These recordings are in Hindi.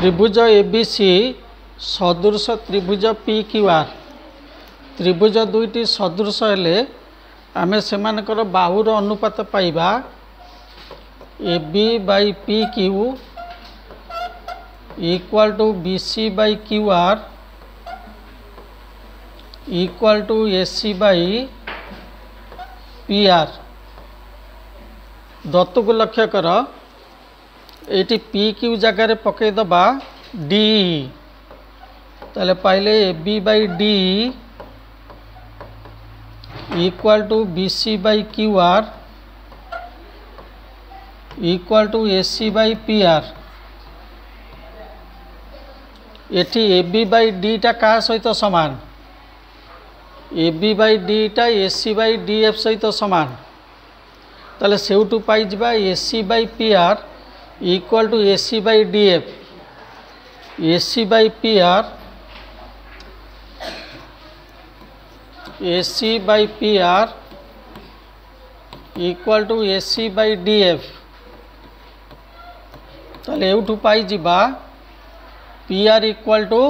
त्रिभुज एबीसी सदृश त्रिभुज पी क्यू आर त्रिभुज दुईटी सदृश हेले आमे सेमानकर बाहुर अनुपात पाइबा A B by P Q equal to B C by Q R equal to A C by P R. दत्त को लक्ष्य कर ये पी क्यू जगार पकईदबा डी ताले पाइले A B by D equal to B C by Q R equal to A C by P R. एटी ए बी बाई डी टा क्या सहित सामान ए बी बाई डी टा A C by D F सहित सामान ताले सेउटू पाई जिबा A C by P R equal to A C by D F A C by P R A C by P R equal to A C by D F ताले एउठू पाई जिबा P R equal to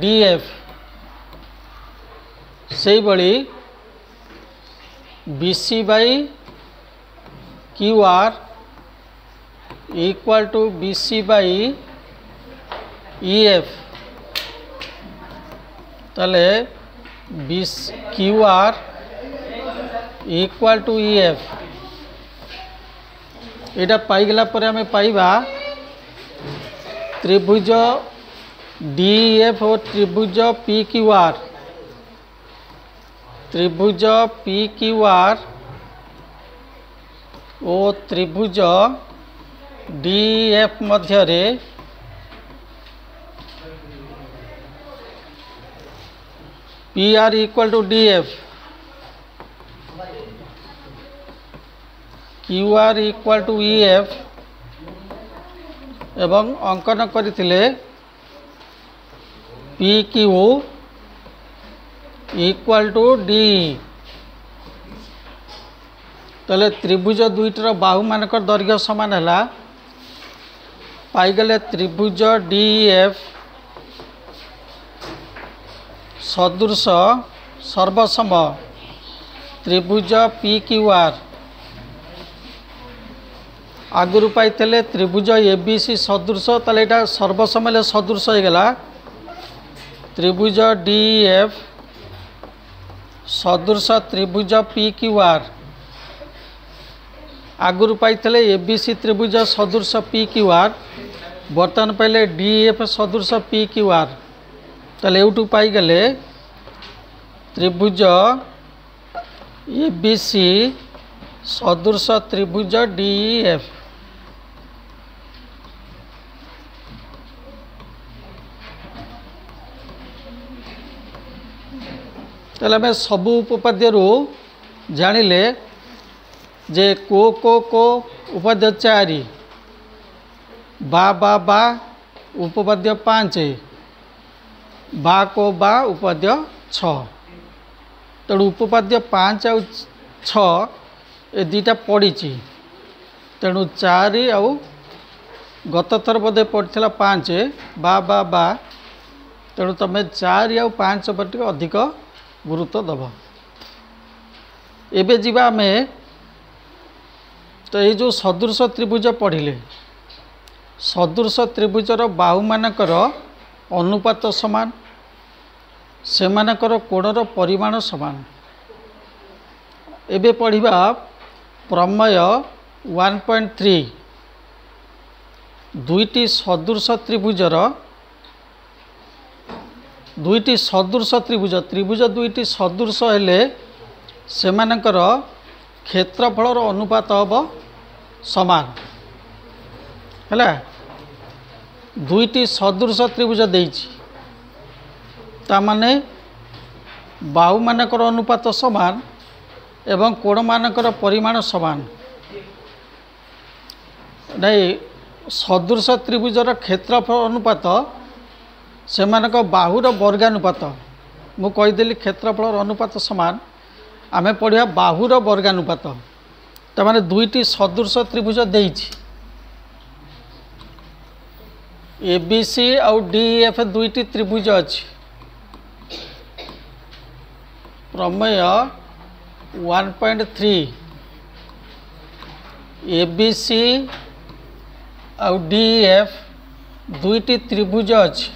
D F. से बड़ी B C by Q R equal to B C by E F ताले B Q R equal to E F. यहाँ पाईगला पर आमे पाइबा त्रिभुज डी एफ और त्रिभुज पी क्यू आर त्रिभुज पी क्यू आर और त्रिभुज डी एफ मध्य P R equal to D F Q R equal to E F एवं अंकन करथिले P Q equal to D. तले त्रिभुज दुईटर बाहु मानकर दैर्घ्य समान है पाईगले त्रिभुज डी एफ सदृश सर्वसम त्रिभुज पी क्यू आर। आगुरी पाई त्रिभुज ए बी सी सदृश ताले एटा सर्वसम सदृश हो गला त्रिभुज डी एफ सदृश त्रिभुज पी क्यू आर। आगुरी पाई ए बी सी त्रिभुज सदृश पी क्यू आर बर्तमान पाइले डी एफ सदृश पी क्यू आर ताले एउटू पाई गले त्रिभुज ए बी सी सदृश त्रिभुज डी एफ। ताले आम सबू उपपाद्य जानिले जे को उपाद्य 4 बा उपपाद्य 5 बा उपाद्य 6 तेणु उपपाद्य 5 आ 6 ए दुईटा पड़ी तेणु 4 आउ गत थर बोधे पड़ा 5 बा तेणु तुम 4 आउ 5 पर टिके अधिक गुरुत्व दब। एबे जीवा आमे तो ये जो सदृश त्रिभुज पढ़िले सदृश त्रिभुजर बाहु मानकर अनुपात समान से मानकर कोणर परिमाण समान। एबे पढ़िबा प्रमेय 1.3 दुईटी सदृश त्रिभुजर दुईटी सदृश त्रिभुज त्रिभुज दुईटी सदृश हेले सेमानकर क्षेत्रफलर अनुपात हम समान है। दुईटी सदृश त्रिभुज देइछि तामाने बाहु मानकर अनुपात समान एवं कोण मानकर परिमाण समान नहीं सदृश त्रिभुजर क्षेत्रफल अनुपात सेमानक बाहुर वर्गानुपात मु कहीदेली क्षेत्रफल अनुपात समान आमे पढ़िया बाहुर वर्गानुपात तामाने दुईटी सदृश त्रिभुज देइछि एबीसी आउ डीईएफ दुईटी त्रिभुज अच्छी प्रमेय 1.3 एबीसी आउ डीईएफ दुईटी त्रिभुज अच्छी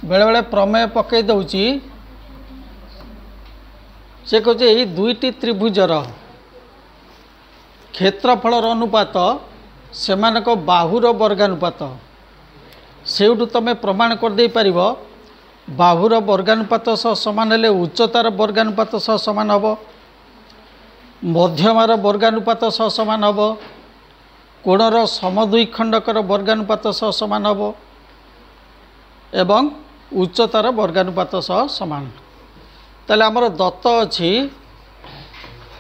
बेले बेले प्रमेय पकई दौची से कहे यही दुईटी त्रिभुजर क्षेत्रफलर अनुपात सेमानक बाहुर वर्गानुपात सेउठु तमे प्रमाण कर दे पारिबो बाहुर वर्गानुपात सह समान हेले उच्चतार वर्गानुपात सह समान हबो मध्यमार वर्गानुपात सह समान हबो कोणर समद्विखंडकर वर्गानुपात सह समान हबो एवं उच्चतार वर्गानुपात सह समान ताले हमर दत्त अछि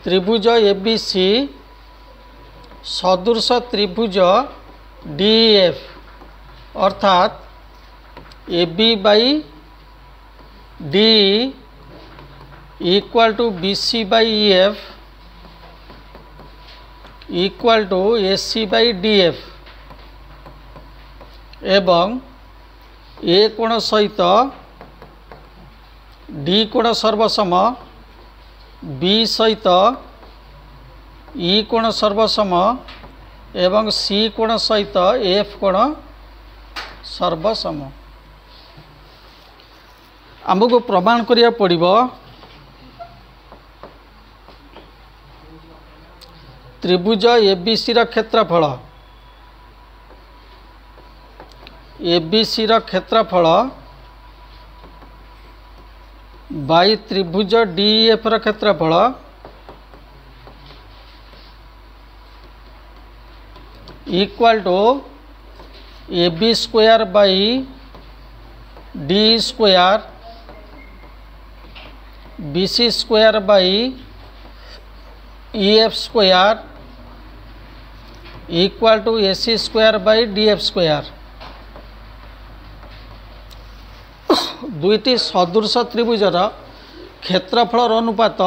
त्रिभुज एबीसी सदृश त्रिभुज डीएफ अर्थात AB by D equal to BC by EF equal to AC by DF एवं ए कोण सहित डी कोण सर्वसम बी सहित ई कोण सर्वसम एवं सी कोण सहित एफ कोण सर्वसम आमको प्रमाण करिया पड़िबो त्रिभुज एबीसी रा क्षेत्रफल एबीसी रा क्षेत्रफल बाई त्रिभुज डीएफ रा क्षेत्रफल equal to AB square by D square BC square by EF square equal to AC square by DF square दुईटी सदृश त्रिभुजर क्षेत्रफल अनुपात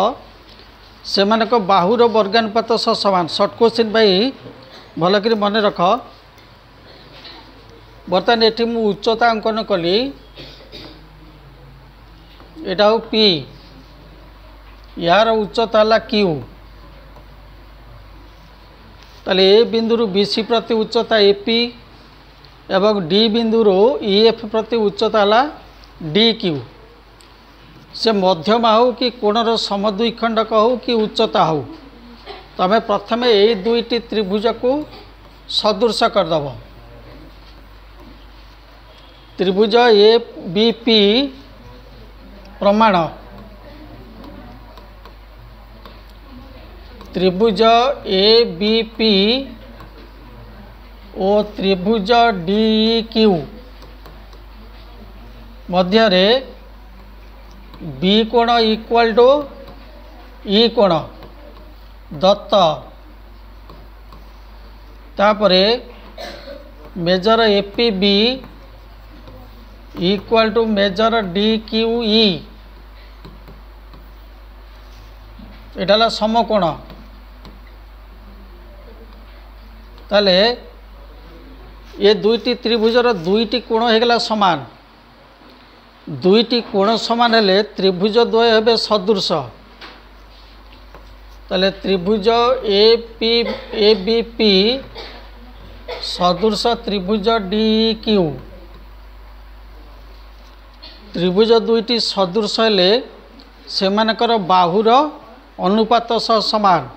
सेमानक बाहुर वर्गानुपात सह समान शॉर्ट क्वेश्चन भाई भलकरी मन रख बर्तमान ये मु उच्चता अंकन कली एटा हो P यार उच्चता है Q ताले ए बिंदु BC प्रति उच्चता AP एवं D बिंदु EF प्रति उच्चता है DQ से मध्यमा हो कि कोणर समद्विखंडक हो कि उच्चता हो तमें प्रथम यही दुईटी त्रिभुज को सदृश करदेव त्रिभुज ABP प्रमाण त्रिभुज ABP और त्रिभुज DEQ मध्य बी कोण इक्वल टू ई कोण दत्त तापरे measure APB equal to measure DQE एटा समकोण ताले ये दुईटी त्रिभुजर दुईटी कोण होगला समान दुईटी कोण समान हेले त्रिभुज द्वय हेबे सदृश ताले त्रिभुज ABP सदृश त्रिभुज DEQ त्रिभुज दुईटी सदृश हेले सेमानकर बाहुर अनुपात सह समान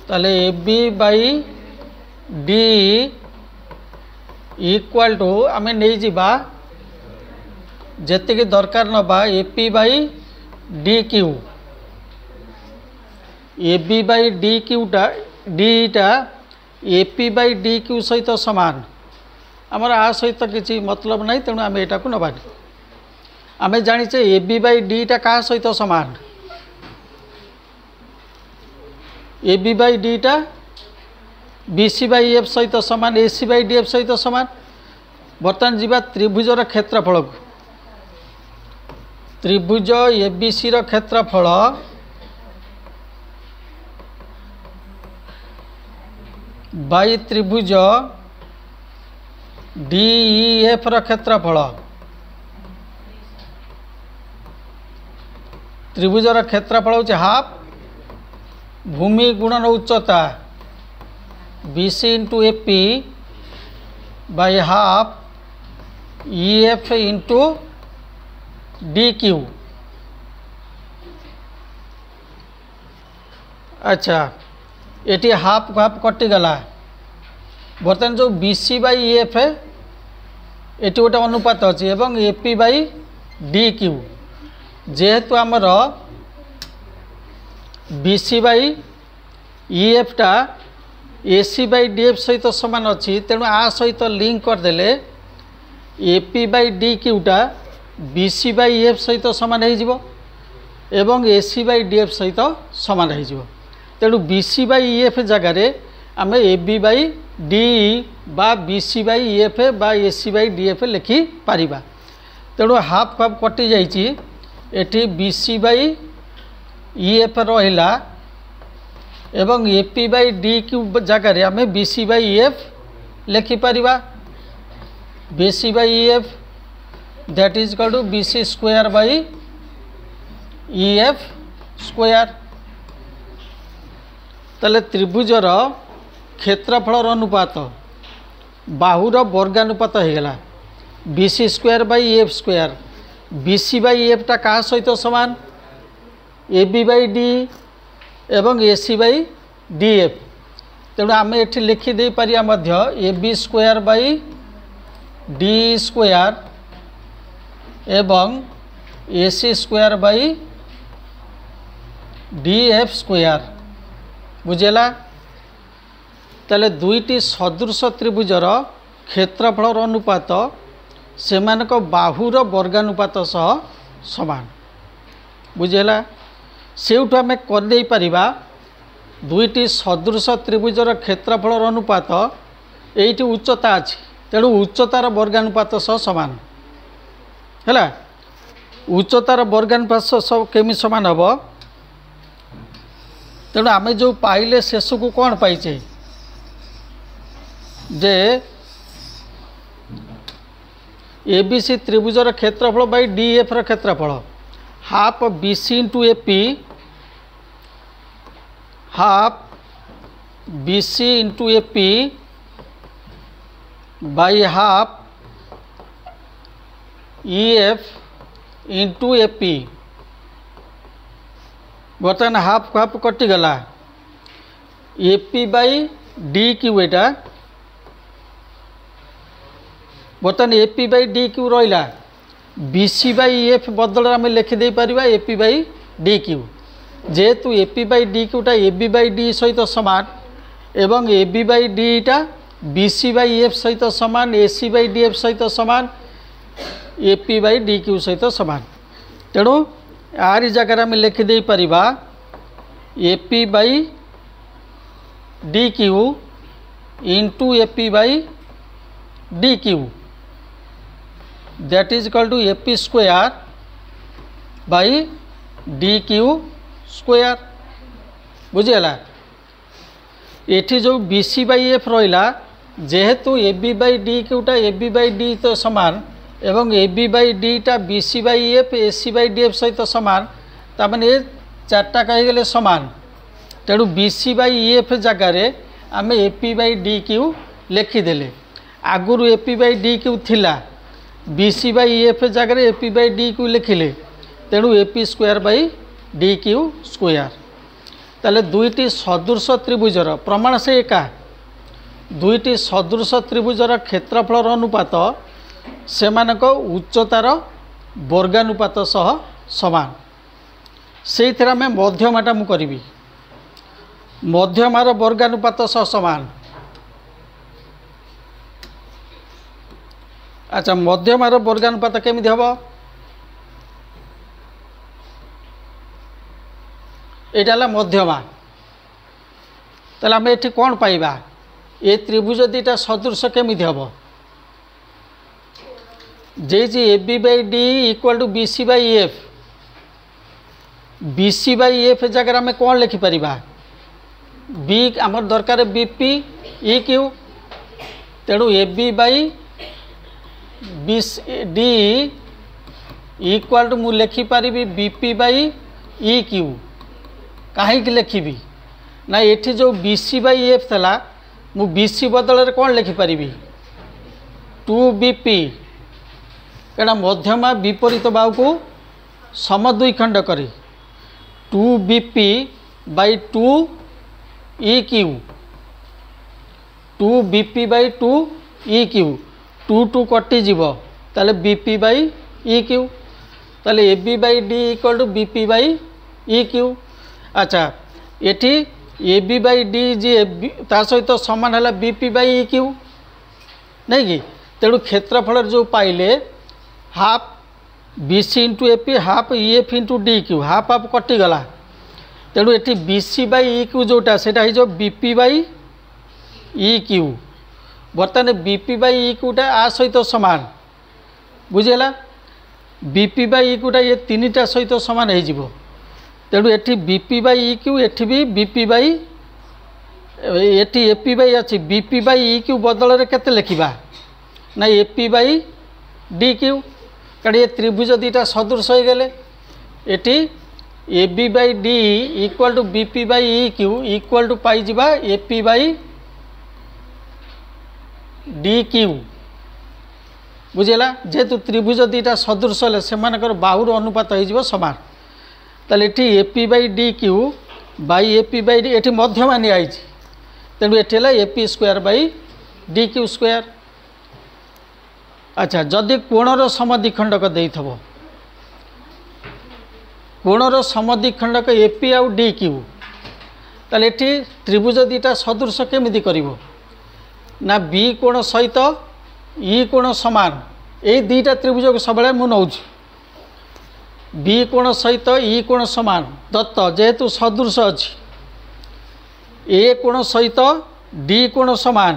ताले AB by D equal to आमे नहीं जिबा जेतिकी दरकार नबा AP by DQ AB by DQ टा D टा AP बाई DQ सहित समान आमर आ सहित किसी मतलब नहीं तेणु आम यहाँ को नबानी आम जाचे AB बाई D टा क्या सहित समान AB बाई D टा BC बाई EF सहित समान AC बाई DF सहित समान बर्तमान जीवा त्रिभुजर क्षेत्रफल को त्रिभुज ABC र क्षेत्रफल बाई त्रिभुज DEF ର क्षेत्रफल त्रिभुजर क्षेत्रफल होचे हाफ भूमि गुणन उच्चता BC into AP by half EF into DQ। अच्छा ये हाफ हाफ कटिगला बर्तमान जो BC बाय EF ये गोटे अनुपात अच्छी एवं AP बाय DQ जेहेतु आमर BC बाय EF टा AC बाय DF सहित समान अच्छी तेणु आ सहित लिंक करदेले AP बाय DQ टा BC बाय EF सहित समान हो एवं AC बाय DF सहित समान हो तेणु BC बाय EF जगार आम AB बाय DE बा BC बाय EF बा AC बाय DF लिखि पारिबा तेणु हाफ हाफ कटि जाइए एठी BC बाय EF रहिला एवं AP बाय DQ जगार आम BC बाय EF लिखि पारिबा BC by EF that is equal to BC square by EF square. ताले त्रिभुजर क्षेत्रफल अनुपात बाहुर वर्गानुपात हो गला BC square by EF square. BC by EF टा क्या सहित समान AB बाय D एवं AC बाय DF तेणु आम ये लिखिदे पारिया मध्य AB square by D square एवं AC square by DF square बुझेला। ताले दुईटी सदृश त्रिभुजर क्षेत्रफल अनुपात सेमानक बाहुर वर्गानुपात सह समान बुझेला। सेउठु आमे कर देई परिबा दुईटी सदृश त्रिभुजर क्षेत्रफल अनुपात एइटी उच्चता अछि तेणु उच्चतार वर्गानुपात सह समान हैला। उच्चतार वर्गानुपात सह केमी समान हबो तेणु आमे जो पाइले शेष को कौन पाइचे जे ABC त्रिभुजर क्षेत्रफल बाय DF र क्षेत्रफल half BC into AP half BC into AP by half EF into AP बर्तमान हाफ हाफ कटिगला AP बाय DQ एटा बर्तमान AP बाय DQ रहा BC बाय EF बदल आम लिखिदे पारिबा AP बाय DQ जेहेतु AP बाय DQ टा AB बाय D सहित समान एवं AB बाय D टा BC बाय EF सहित समान AC बाय DF सहित समान AP बाय DQ सहित समान तेणु आरी जगह आम लिखिदे पारिबा AP by DQ into AP by DQ that is equal to AP square by DQ square बुझीगला। एठी जो BC बाय F रहा जेहेतु AB बाय DQ टा AB बाय D तो समान एवं AB बाय D टा BC by F AC by DF सहित समान ताମାନେ ये चार्टा कहीगले समान तेणु BC बाय EF जगार आम AP बाय DQ लिखिदेले आगुरु AP बाय DQ थिला BC बाय EF जगार AP बाय DQ लिखिले तेणु AP square by DQ square. ताले दुईटी सदृश त्रिभुजर प्रमाण से एका दुईटी सदृश त्रिभुजर क्षेत्रफल अनुपात सेमानक उच्चतार वर्गानुपात सह समान से आम मध्यमाटा मु करी मध्यमार वर्गानुपात सह समान। अच्छा मध्यमार वर्गानुपात केमिति हबो एटा ला मध्यमा ताले आम एठी कोन पाइबा ए त्रिभुज दीटा सदृश केमिति हबो जे AB by D equal to BC by EF BC by EF जगह आम कौन लिखिपर B आमर दरकार BP EQ तेणु AB by D equal to मुझे लिखिपारि बीपी बाई ई क्यू कहीं लिखी ना ये जो बीसी बाई एफ था मु बीसी बदल कौन लिखिपारि 2BP कड़ा मध्यमा विपरीत बाहु को समद्विखंड करी 2BP by 2EQ 2BP by 2EQ 2 कटिजीव ताले BP बाई EQ ताले AB by D equal to BP by EQ। अच्छा ये AB बाई D जी ता सहित सामान है BP बाई EQ नहीं कि तेणु क्षेत्रफल जो पाइले half BC into AP half EF into DQ half half कटिगला तेणु ये BC बाई EQ जोटा से BP बाई EQ बर्तमान BP बाई EQ टा आ सहित सामान बुझेगा BP बाई EQ टा ये तीन टा सहित सामान हो तेणु ये BP बाई EQ ये भी BP बाई ये AP बाई अच्छी BP बाई EQ बदल में केते लिखा ना AP बाई DQ कारण ये त्रिभुज दीटा सदृश हो गले ये AB by D equal to BP by EQ equal to पाई जिबा AP बाई DQ बुझेगा जेहेतु त्रिभुज दीटा सदृश हेले से बाहुर अनुपात हो सामान ताले ये AP by DQ by AP by D ये मध्यमा नियाई तेणु ये AP square by DQ square. अच्छा जदि कोणर समद्विखंडक देइथबो कोणर समद्विखंडक AP आउ DQ ताले त्रिभुज दीटा सदृश केमिति करिवो ना B कोण सहित E कोण समान ए दीटा त्रिभुज को सब मु नौछि B कोण सहित E कोण समान दत्त जेहेतु सदृश अछि A कोण सहित D कोण समान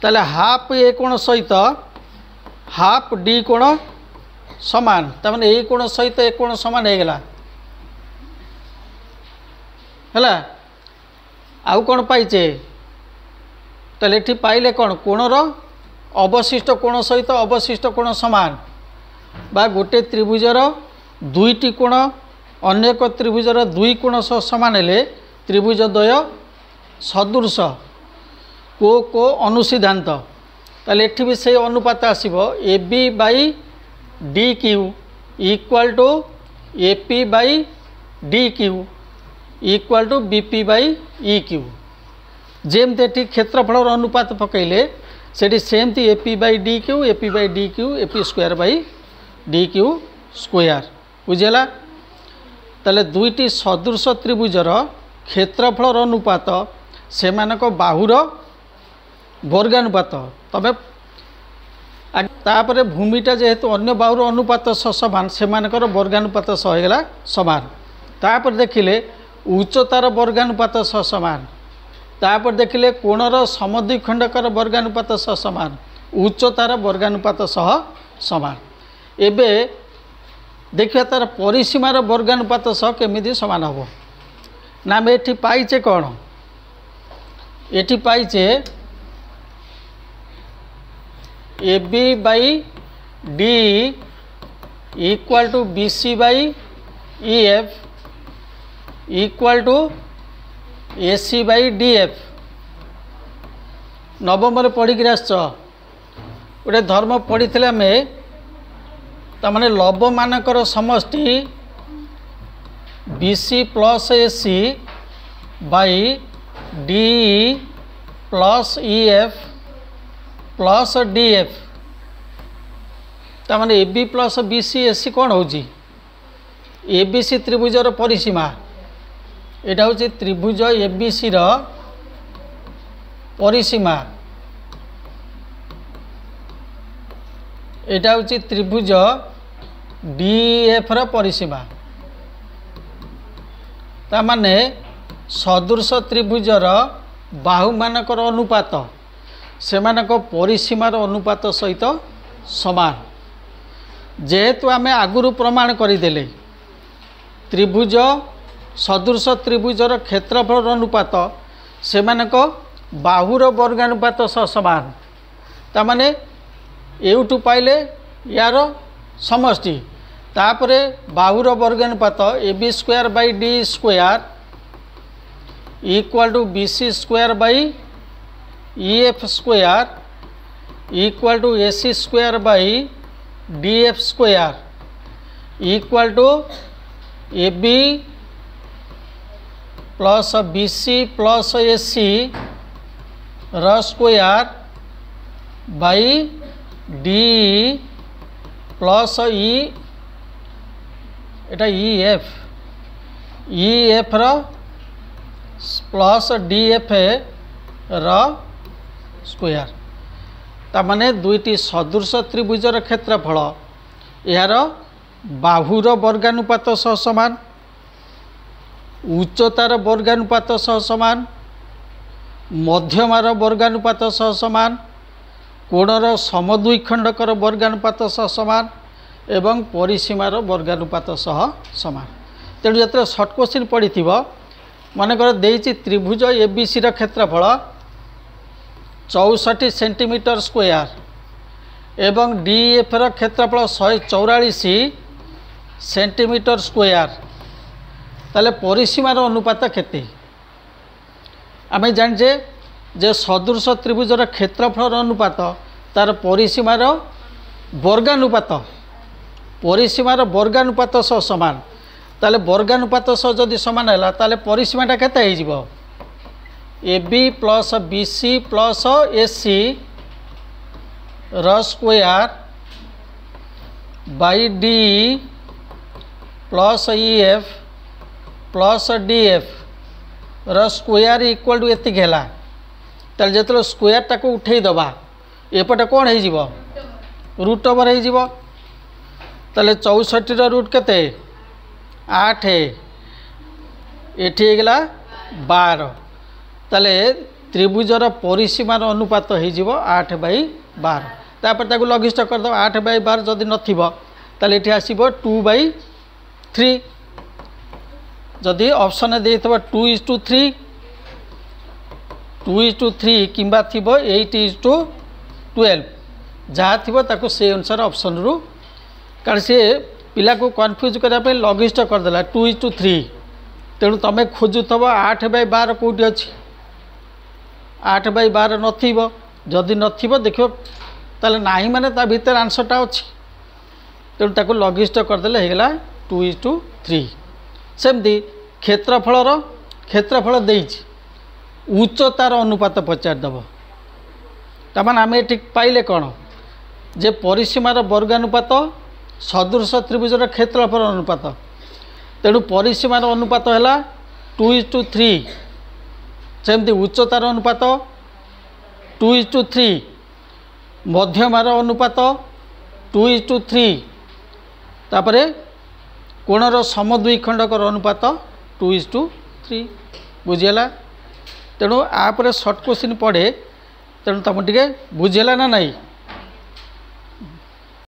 ताले हाफ A कोण सहित हाफ D कोण समान तमाने ए कोण सहित ए कोण समान हो गला है आउ कौन पाइचे ताले एठी पाइले कौन कोणर अवशिष्ट कोण सहित अवशिष्ट कोण समान बा गोटे त्रिभुजर दुईटी कोण अन्य एक त्रिभुजर दुई कोण सह समान हेले त्रिभुज द्वय सदृश को अनुसिद्धांत ताले एठी भी से अनुपात आसीबो AB by DQ equal to AP by DQ equal to BP by EQ जेमते एठी क्षेत्रफल अनुपात पकईले सेठी सेमती AP by DQ AP by DQ AP square by DQ square बुझेला ताले दुईटी सदृश त्रिभुजर क्षेत्रफल अनुपात सेमानक बाहुर वर्गानुपात तबे तापरे भूमिटा जेहेतु अन्य बाहुर अनुपात समान सेमानकर वर्गानुपात होगला समान तापर देखिले उच्चतार वर्गानुपात समान तापर देखिले कोणर समद्विखंडकर वर्गानुपात समान उच्चतार वर्गानुपात समान एबे देखिए तार परिसीमार वर्गानुपात केमिति समान हम ना आम एठी पाइचे कौन एठी पाइचे AB by D equal to BC by EF equal to AC by DF नवम पढ़ी आस गोटे धर्म पढ़ी आम तमाने लव मानकर समष्टि BC plus AC by DE plus EF plus DF तमाने AB plus BC AC कौन होची ABC त्रिभुजर परिसीमा एटा होची त्रिभुज ABC र परिसीमा एटा होची त्रिभुज DF र परिसीमा तामाने सदृश त्रिभुजर बाहु मानकर अनुपात सेमानक परिसीमार अनुपात सहित समान जेहेतु आमे आगुरु प्रमाण करदेले त्रिभुज सदृश त्रिभुजर क्षेत्रफल अनुपात सेमानक बाहुर वर्गानुपात समान तामाने एवटू पाइले यार समष्टि तापरे बाहुर वर्गानुपात A B square by D square equal to B C square by E F square equal to A C square by D F square equal to A B plus B C plus A C र square by D plus E एटा ई एफ रो प्लस डी एफ रो स्क्वायर तामाने दुईटी सदृश त्रिभुजर क्षेत्रफल यार बाहुर वर्गानुपात सह समान उच्चतार वर्गानुपात सह समान मध्यमार वर्गानुपात सह समान कोणर समद्विखंडकर वर्गानुपात सह समान एवं परिसीमार वर्गानुपात सह समान। तेणु जो सर्ट क्वेश्चन पड़ी मनकर देइछि त्रिभुज एबीसी क्षेत्रफल 64 सेंटीमीटर स्क्वायर एवं डीएफ क्षेत्रफल 144 सेंटीमीटर स्क्वायर ताले परिसीमार अनुपात केते आम जाने जे सदृश त्रिभुजर क्षेत्रफल अनुपात तार परिसीमार वर्गानुपात सह समान ताले वर्गानुपात सह जदि समान है ताले परिसीमाटा केते हो A B plus B C plus A C र square by D plus E F plus D F र स्क्वायर इक्वल टू एतिक है ताले जो स्क्वायर टाक उठे दबा एपटे कौन हो रूट ओवर हो ताले 64 रूट केते 8 एठी गला 12 ताले त्रिभुजर परिसीमार अनुपात हो 8 बाई 12 तापर ताको लघिष्ठ करद 8 बाई 12 जदि नथिबो ताले एठी आसीबो 2 बाई 3 जदि ऑप्शन देइथबो 2:3 2:3 किंबा थिबो 8:12 जहाँ थिबो ताको से अनुसार ऑप्शन रु कारण सी पिला को कन्फ्यूज करने लघिष्ठ करदेला 2:3 तेणु तुम खोजुब 8 बाई 12 कौटी अच्छी 8 बाई 12 नथिबो जदि नथिबो देखियो ताले नाही माने ता भीतर आंसरटा अच्छी तेणु ताको लघिष्ठ करदेले हेगला 2:3 सेमती क्षेत्रफल देइछि उच्चतार अनुपात पचारदेव तामान आम ये पाइले कौन जे परिसीमार वर्गानुपात सदृश त्रिभुजर क्षेत्रफल अनुपात तेणु परिसीमार अनुपात है 2:3 सेमती उच्चतार अनुपात 2:3 मध्यमार अनुपात 2:3 तापरे कोणर समद्विखंडकर अनुपात 2:3 बुझीगला। तेणु आपरे सर्ट क्वेश्चन पढ़े तेणु तुम टे बुझेगा ना नहीं।